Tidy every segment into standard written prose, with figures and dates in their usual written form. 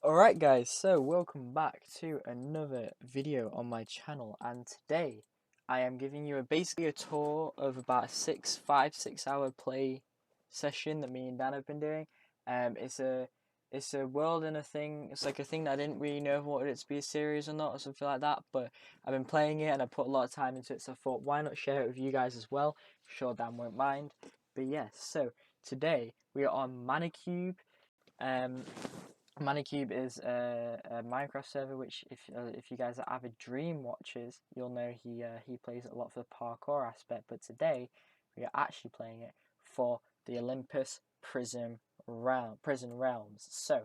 Alright guys, so welcome back to another video on my channel, and today I am giving you basically a tour of about a 5-6 hour play session that me and Dan have been doing. It's a world and a thing. It's like a thing that I didn't really know if I wanted it to be a series or not or something like that, but I've been playing it and I put a lot of time into it, so I thought why not share it with you guys as well. I'm sure Dan won't mind. But yes, so today we are on Manacube. Manacube is a Minecraft server, which if you guys are avid Dream watchers, you'll know he plays a lot for the parkour aspect. But today we are actually playing it for the Olympus Prison Realms. So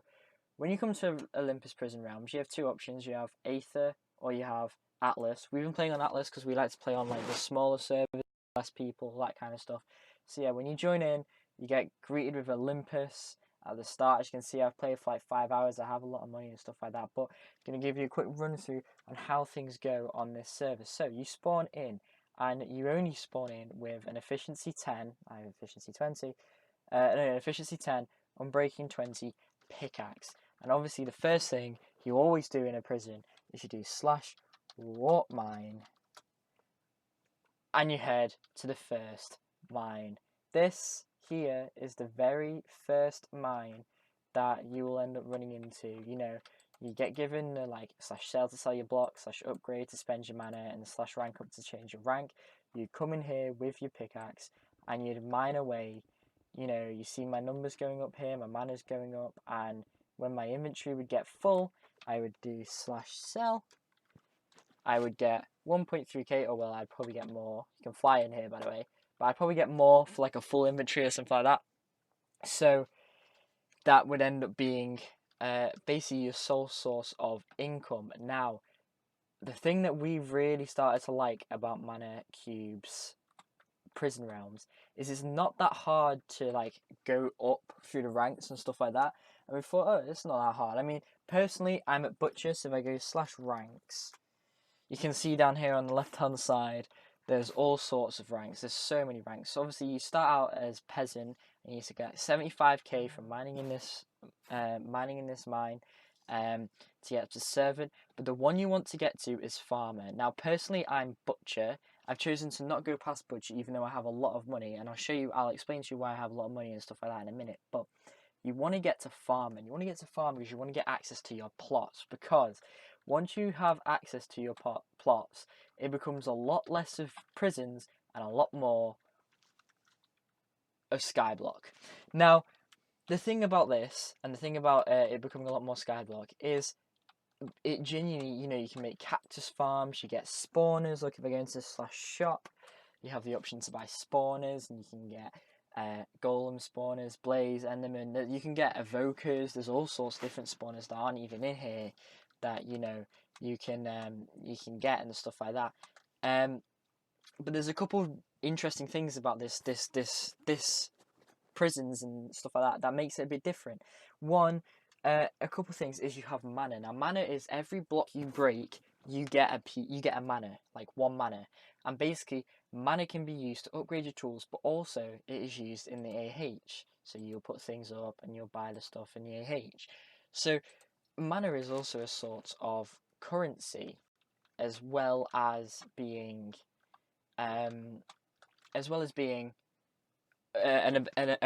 when you come to Olympus Prison Realms, you have two options. You have Aether or you have Atlas. We've been playing on Atlas because we like to play on like the smaller servers, less people, that kind of stuff. So yeah, when you join in, you get greeted with Olympus. At the start, as you can see, I've played for like 5 hours. I have a lot of money and stuff like that, but I'm going to give you a quick run through on how things go on this server. So you spawn in, and you only spawn in with an efficiency 10, I have efficiency 20, efficiency 10, unbreaking 20, pickaxe. And obviously the first thing you always do in a prison is you do /warp mine, and you head to the first mine. This here is the very first mine that you will end up running into. You know, you get given the like /sell to sell your blocks, /upgrade to spend your mana, and /rank up to change your rank. You come in here with your pickaxe and you'd mine away. You know, you see my numbers going up here, my mana's going up, and when my inventory would get full, I would do /sell. I would get 1.3k, or well, I'd probably get more. You can fly in here, by the way, but I'd probably get more for like a full inventory or something like that. So that would end up being basically your sole source of income. Now, the thing that we really started to like about Manacube's Prison Realms is it's not that hard to like go up through the ranks and stuff like that. And we thought, oh, it's not that hard. I mean, personally, I'm at Butcher, so if I go /ranks, you can see down here on the left hand side there's all sorts of ranks. There's so many ranks. So obviously you start out as peasant and you used to get 75k from mining in this mine to get up to servant. But the one you want to get to is farmer. Now personally I'm butcher. I've chosen to not go past butcher even though I have a lot of money, and I'll explain to you why I have a lot of money and stuff like that in a minute. But you want to get to farm, and you want to get to farm because you want to get access to your plots, because once you have access to your plots, it becomes a lot less of prisons and a lot more of skyblock. Now, the thing about this, and the thing about it becoming a lot more skyblock, is it genuinely, you know, you can make cactus farms, you get spawners. Like if I go into /shop, you have the option to buy spawners, and you can get golem spawners, blaze, enderman. You can get evokers. There's all sorts of different spawners that aren't even in here that you know you can get and stuff like that. But there's a couple of interesting things about this prisons and stuff like that makes it a bit different. One, a couple of things is you have mana. Now mana is every block you break, you get a mana, like 1 mana, and basically mana can be used to upgrade your tools, but also it is used in the AH. So you'll put things up and you'll buy the stuff in the AH. So mana is also a sort of currency, as well as being a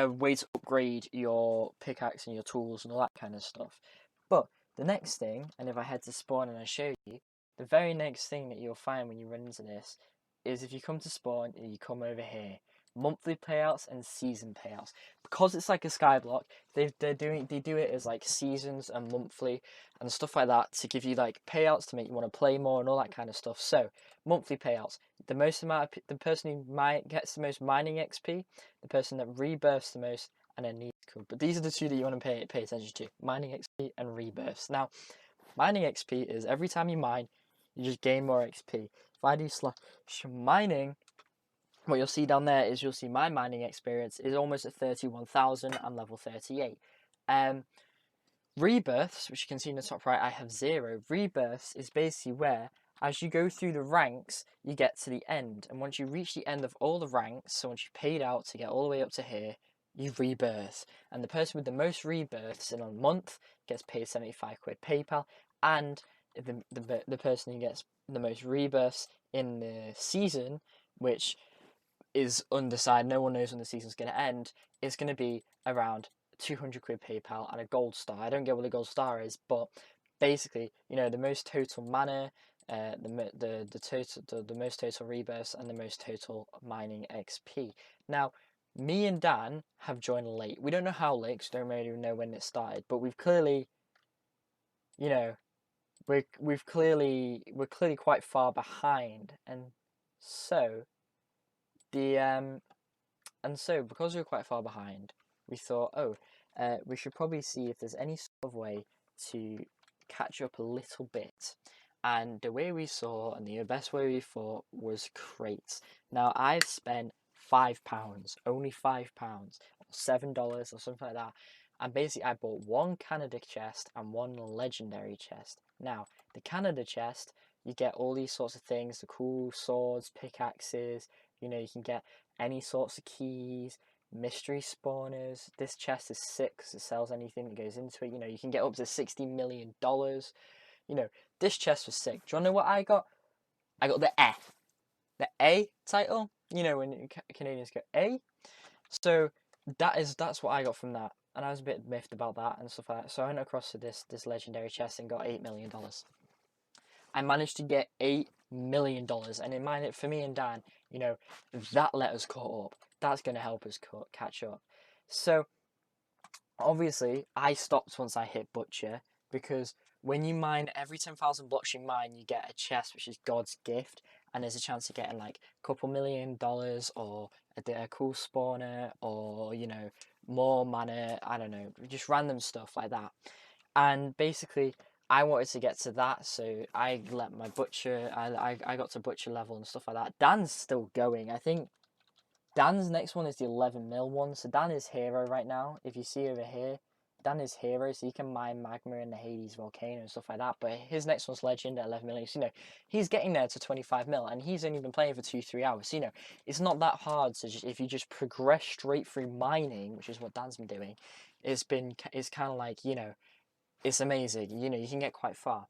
way to upgrade your pickaxe and your tools and all that kind of stuff. But the next thing, and if I head to spawn and I show you, the very next thing that you'll find when you run into this is if you come to spawn and you come over here, monthly payouts and season payouts. Because it's like a skyblock, they do it as like seasons and monthly and stuff like that to give you like payouts to make you want to play more and all that kind of stuff. So monthly payouts, the person who gets the most mining XP, the person that rebirths the most, and then Manacube. But these are the two that you want to pay attention to: mining XP and rebirths. Now, mining XP is every time you mine, you just gain more XP. If I do /mining, what you'll see down there is you'll see my mining experience is almost at 31,000. I'm level 38. Rebirths, which you can see in the top right, I have 0. Rebirths is basically where, as you go through the ranks, you get to the end. And once you reach the end of all the ranks, so once you've paid out to get all the way up to here, you rebirth, and the person with the most rebirths in a month gets paid 75 quid PayPal, and the person who gets the most rebirths in the season, which is undecided, no one knows when the season's going to end, is going to be around 200 quid PayPal and a gold star. I don't get what the gold star is, but basically, you know, the most total mana, the most total rebirths, and the most total mining XP. Now, me and Dan have joined late. We don't know how late, because we don't really know when it started, but we've clearly, you know, we're clearly quite far behind, and so the because we're quite far behind, we thought, we should probably see if there's any sort of way to catch up a little bit. And the way we saw, and the best way we thought, was crates. Now, I've spent £5, only £5, or $7 or something like that. And basically, I bought one Canada chest and one legendary chest. Now, the Canada chest, you get all these sorts of things, the cool swords, pickaxes, you know, you can get any sorts of keys, mystery spawners. This chest is sick because it sells anything that goes into it. You know, you can get up to $60 million. You know, this chest was sick. Do you want to know what I got? I got the F. The A title. You know, when Canadians go A. So that's what I got from that. And I was a bit miffed about that and stuff like that. So I went across to this legendary chest and got $8 million. I managed to get $8 million. And in mind, for me and Dan, you know, that let us caught up. That's going to help us catch up. So, obviously, I stopped once I hit Butcher, because when you mine, every 10,000 blocks you mine, you get a chest, which is God's gift. And there's a chance of getting like a couple $1 million, or a cool spawner, or, you know, more mana, I don't know, just random stuff like that. And basically, I wanted to get to that, so I let my butcher, I got to butcher level and stuff like that. Dan's still going. I think Dan's next one is the 11 mil one, so Dan is hero right now. If you see over here, Dan is hero, so he can mine magma in the Hades volcano and stuff like that. But his next one's legend at 11 million. So, you know, he's getting there to 25 mil, and he's only been playing for 2-3 hours. So, you know, it's not that hard to if you just progress straight through mining, which is what Dan's been doing. It's kind of like, you know, it's amazing. You know, you can get quite far.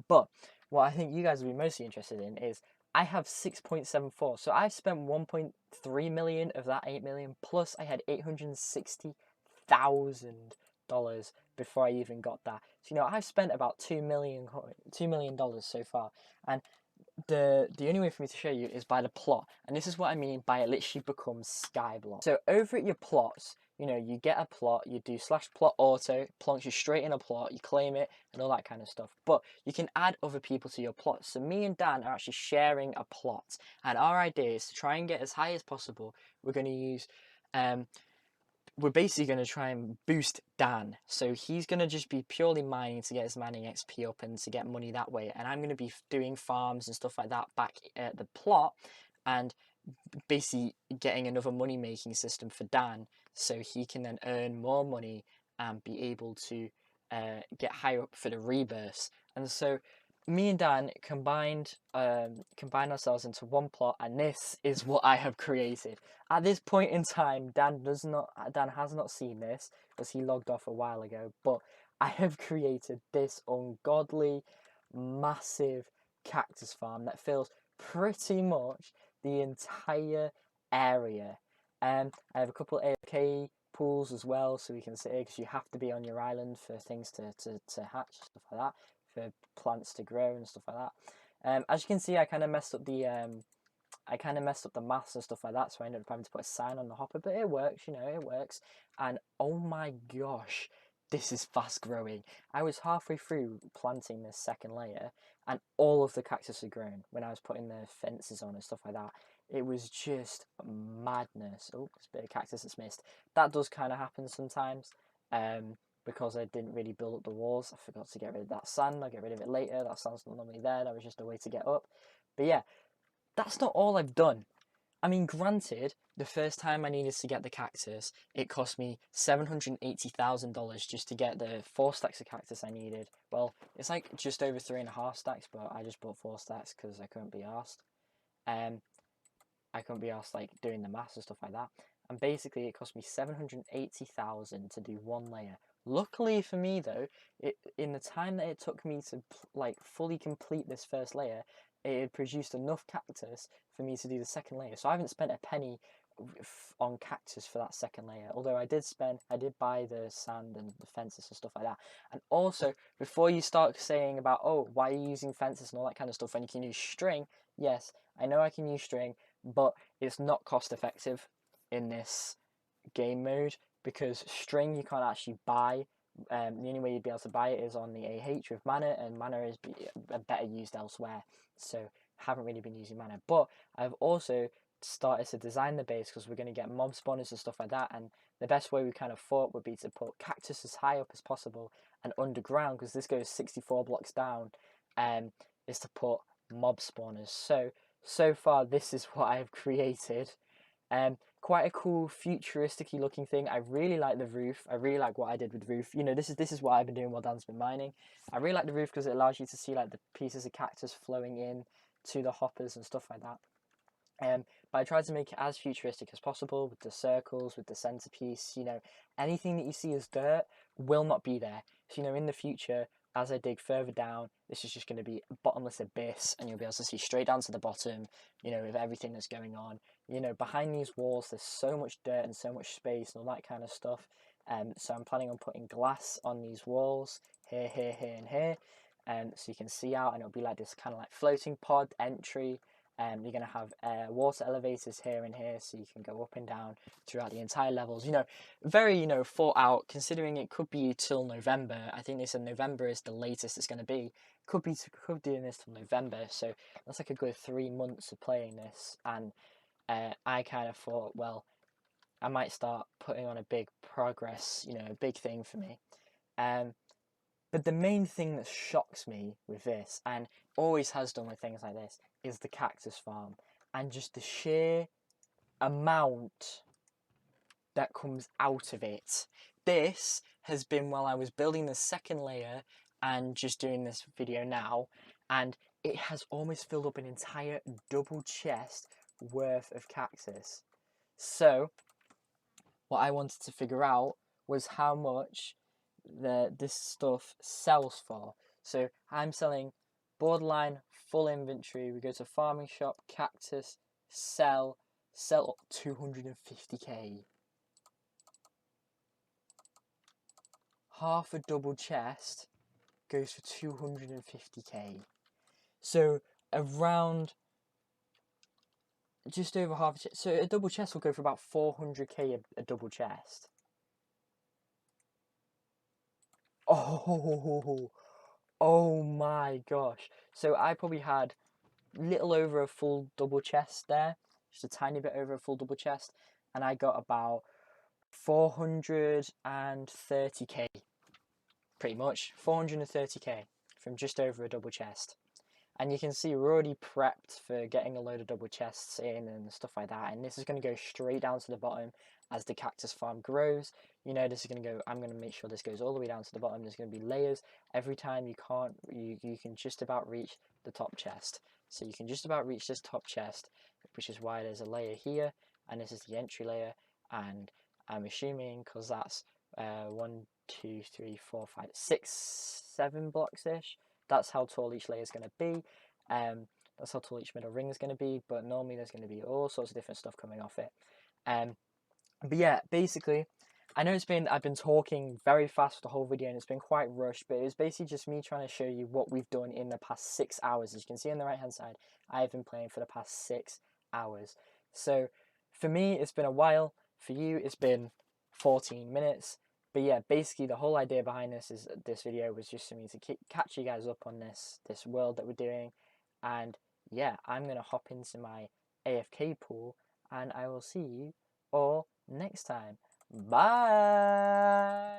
But what I think you guys will be mostly interested in is I have 6.74. So I've spent 1.3 million of that 8 million, plus I had $860,000 before I even got that. So, you know, I've spent about $2 million so far. And the only way for me to show you is by the plot. And this is what I mean by it literally becomes skyblock. So over at your plots, you know, you get a plot, you do /plot auto, plonks you straight in a plot, you claim it, and all that kind of stuff. But you can add other people to your plot. So me and Dan are actually sharing a plot. And our idea is to try and get as high as possible. We're going to use, we're basically going to try and boost Dan. So he's going to just be purely mining to get his mining XP up and to get money that way. And I'm going to be doing farms and stuff like that back at the plot, and basically getting another money making system for Dan, so he can then earn more money and be able to get higher up for the rebirths. And so me and Dan combined ourselves into one plot, and this is what I have created. At this point in time, Dan has not seen this because he logged off a while ago, but I have created this ungodly massive cactus farm that fills pretty much the entire area. I have a couple of AFK pools as well, so we can sit here, because you have to be on your island for things to hatch, stuff like that, for plants to grow and stuff like that. As you can see, I kind of messed up the maths and stuff like that, so I ended up having to put a sign on the hopper, but it works, you know, it works. And oh my gosh, this is fast growing. I was halfway through planting this second layer, and all of the cactus had grown when I was putting the fences on and stuff like that. It was just madness. Oh, there's a bit of cactus that's missed. That does kind of happen sometimes, because I didn't really build up the walls. I forgot to get rid of that sand. I'll get rid of it later. That sand's not normally there. That was just a way to get up. But yeah, that's not all I've done. I mean, granted, the first time I needed to get the cactus, it cost me $780,000 just to get the 4 stacks of cactus I needed. Well, it's like just over 3.5 stacks, but I just bought 4 stacks because I couldn't be arsed. I couldn't be arsed like doing the maths and stuff like that. and basically it cost me 780,000 to do one layer. Luckily for me though, in the time that it took me to like fully complete this first layer, it had produced enough cactus for me to do the second layer. So I haven't spent a penny on cactus for that second layer, although I did buy the sand and the fences and stuff like that. And also, before you start saying about, oh, why are you using fences and all that kind of stuff when you can use string, yes, I know I can use string, but it's not cost effective in this game mode, because string you can't actually buy. The only way you'd be able to buy it is on the AH with mana, and mana is better used elsewhere, so haven't really been using mana. But I've also started to design the base, because we're going to get mob spawners and stuff like that, and the best way we kind of thought would be to put cactus as high up as possible, and underground, because this goes 64 blocks down, is to put mob spawners. So far this is what I've created. Quite a cool futuristic looking thing. I really like the roof. I really like what I did with the roof. You know, this is what I've been doing while Dan's been mining. I really like the roof because it allows you to see like the pieces of cactus flowing in to the hoppers and stuff like that. But I tried to make it as futuristic as possible with the circles, with the centerpiece. You know, anything that you see as dirt will not be there. So, you know, in the future, as I dig further down, this is just going to be a bottomless abyss, and you'll be able to see straight down to the bottom, you know, with everything that's going on. You know, behind these walls, there's so much dirt and so much space and all that kind of stuff. So I'm planning on putting glass on these walls, here, and here. So you can see out, and it'll be like this kind of like floating pod entry. You're going to have water elevators here and here, so you can go up and down throughout the entire levels. You know, very, you know, thought out, considering it could be till November. I think they said November is the latest it's going to be. Could be doing this till November, so that's like a good 3 months of playing this. And I kind of thought, well, I might start putting on a big progress, you know, a big thing for me. But the main thing that shocks me with this, and always has done with things like this, is the Cactus Farm, and just the sheer amount that comes out of it. This has been while I was building the second layer and just doing this video now, and it has almost filled up an entire double chest worth of cactus. So what I wanted to figure out was how much this stuff sells for. So I'm selling borderline full inventory. We go to farming shop, cactus, sell up 250k. Half a double chest goes for 250k. So around just over half a chest. So a double chest will go for about 400k a double chest. Oh my gosh. So I probably had little over a full double chest there, just a tiny bit over a full double chest, and I got about 430k, pretty much 430k from just over a double chest. And you can see we're already prepped for getting a load of double chests in and stuff like that, and this is going to go straight down to the bottom as the Cactus Farm grows. You know, this is going to go, I'm going to make sure this goes all the way down to the bottom. There's going to be layers. Every time you can just about reach the top chest. So you can just about reach this top chest, which is why there's a layer here, and this is the entry layer. And I'm assuming, because that's 1, 2, 3, 4, 5, 6, 7 blocks ish. That's how tall each layer is going to be. That's how tall each middle ring is going to be. But normally there's going to be all sorts of different stuff coming off it. But yeah, basically, I know I've been talking very fast for the whole video, and it's been quite rushed, but it was basically just me trying to show you what we've done in the past 6 hours. As you can see on the right hand side, I've been playing for the past 6 hours. So for me, it's been a while. For you, it's been 14 minutes. But yeah, basically the whole idea behind this video was just for me to catch you guys up on this world that we're doing. And yeah, I'm going to hop into my AFK pool, and I will see you all next time. Bye!